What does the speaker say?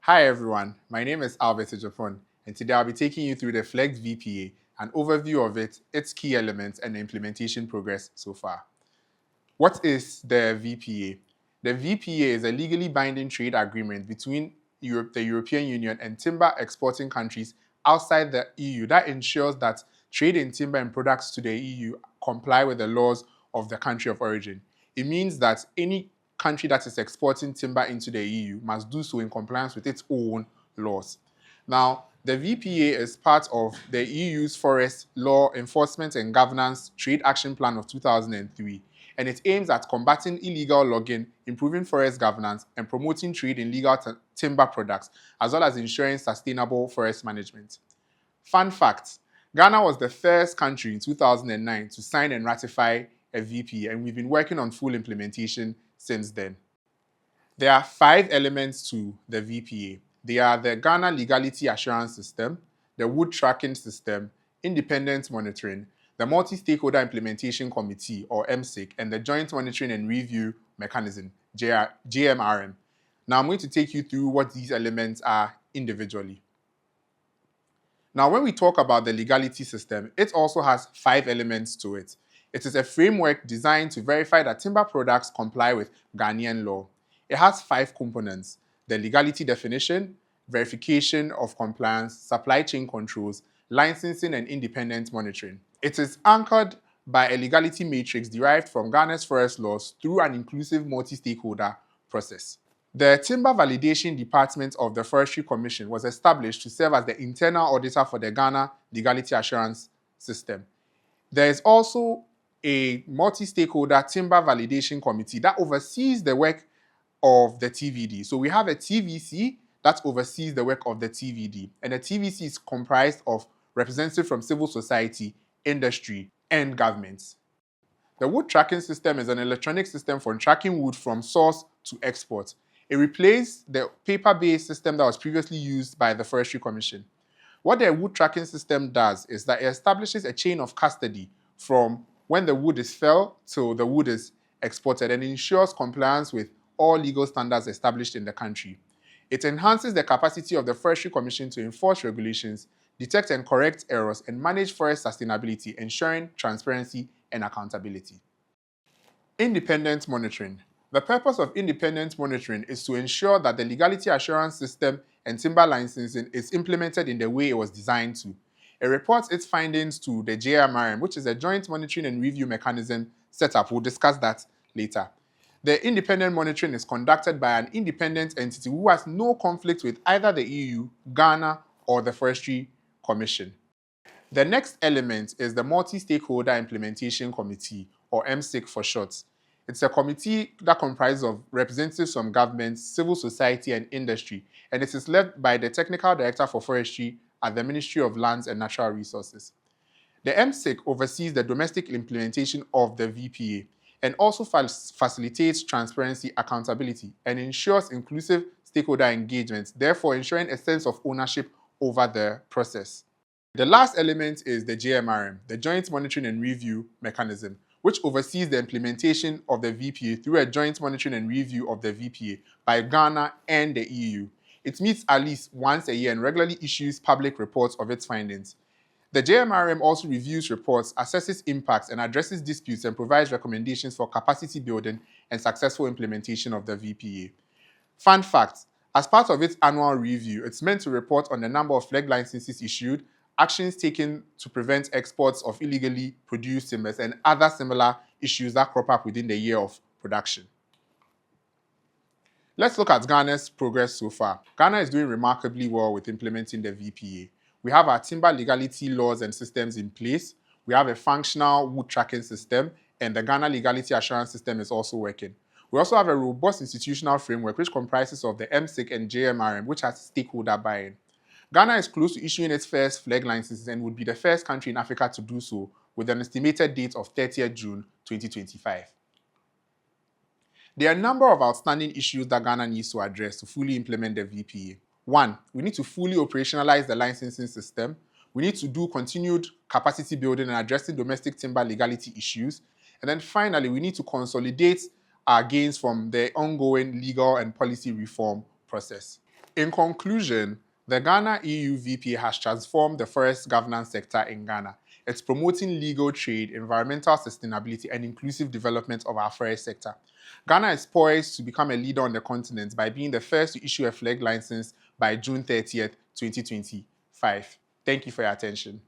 Hi everyone, my name is Albert Ejapon, and today I'll be taking you through the Flegt VPA, an overview of it, its key elements, and the implementation progress so far. What is the VPA? The VPA is a legally binding trade agreement between the European Union and timber exporting countries outside the EU that ensures that trade in timber and products to the EU comply with the laws of the country of origin. It means that any country that is exporting timber into the EU must do so in compliance with its own laws. Now, the VPA is part of the EU's Forest Law Enforcement and Governance Trade Action Plan of 2003, and it aims at combating illegal logging, improving forest governance, and promoting trade in legal timber products, as well as ensuring sustainable forest management. Fun fact, Ghana was the first country in 2009 to sign and ratify a VPA, and we've been working on full implementation since then. There are 5 elements to the VPA. They are the Ghana Legality Assurance System, the Wood Tracking System, Independent Monitoring, the Multi-Stakeholder Implementation Committee, or MSIC, and the Joint Monitoring and Review Mechanism, JMRM. Now I'm going to take you through what these elements are individually. Now, when we talk about the legality system, it also has 5 elements to it. It is a framework designed to verify that timber products comply with Ghanaian law. It has 5 components: the legality definition, verification of compliance, supply chain controls, licensing, and independent monitoring. It is anchored by a legality matrix derived from Ghana's forest laws through an inclusive multi-stakeholder process. The Timber Validation Department of the Forestry Commission was established to serve as the internal auditor for the Ghana Legality Assurance System. There is also a multi-stakeholder Timber Validation Committee that oversees the work of the TVD. So we have a TVC that oversees the work of the TVD, and the TVC is comprised of representatives from civil society, industry, and governments. The wood tracking system is an electronic system for tracking wood from source to export. It replaced the paper-based system that was previously used by the Forestry Commission. What the wood tracking system does is that it establishes a chain of custody from when the wood is felled till the wood is exported, and ensures compliance with all legal standards established in the country. It enhances the capacity of the Forestry Commission to enforce regulations, detect and correct errors, and manage forest sustainability, ensuring transparency and accountability. Independent monitoring. The purpose of independent monitoring is to ensure that the legality assurance system and timber licensing is implemented in the way it was designed to. It reports its findings to the JMRM, which is a joint monitoring and review mechanism set up. We'll discuss that later. The independent monitoring is conducted by an independent entity who has no conflict with either the EU, Ghana, or the Forestry Commission. The next element is the Multi-Stakeholder Implementation Committee, or MSIC for short. It's a committee that comprises of representatives from government, civil society, and industry, and it is led by the Technical Director for Forestry at the Ministry of Lands and Natural Resources. The MSIC oversees the domestic implementation of the VPA and also facilitates transparency, accountability, and ensures inclusive stakeholder engagement, therefore ensuring a sense of ownership over the process. The last element is the JMRM, the Joint Monitoring and Review Mechanism, which oversees the implementation of the VPA through a joint monitoring and review of the VPA by Ghana and the EU. It meets at least once a year and regularly issues public reports of its findings. The JMRM also reviews reports, assesses impacts, and addresses disputes, and provides recommendations for capacity building and successful implementation of the VPA. Fun fact, as part of its annual review, it's meant to report on the number of Flegt licenses issued, actions taken to prevent exports of illegally produced timbers, and other similar issues that crop up within the year of production. Let's look at Ghana's progress so far. Ghana is doing remarkably well with implementing the VPA. We have our timber legality laws and systems in place. We have a functional wood tracking system, and the Ghana Legality Assurance System is also working. We also have a robust institutional framework which comprises of the MSIC and JMRM, which has stakeholder buy-in. Ghana is close to issuing its first Flegt licenses and would be the first country in Africa to do so, with an estimated date of 30th June 2025. There are a number of outstanding issues that Ghana needs to address to fully implement the VPA. 1, we need to fully operationalize the licensing system. We need to do continued capacity building and addressing domestic timber legality issues. And then finally, we need to consolidate our gains from the ongoing legal and policy reform process. In conclusion, the Ghana EU VPA has transformed the forest governance sector in Ghana. It's promoting legal trade, environmental sustainability, and inclusive development of our forest sector. Ghana is poised to become a leader on the continent by being the first to issue a Flegt license by June 30th, 2025. Thank you for your attention.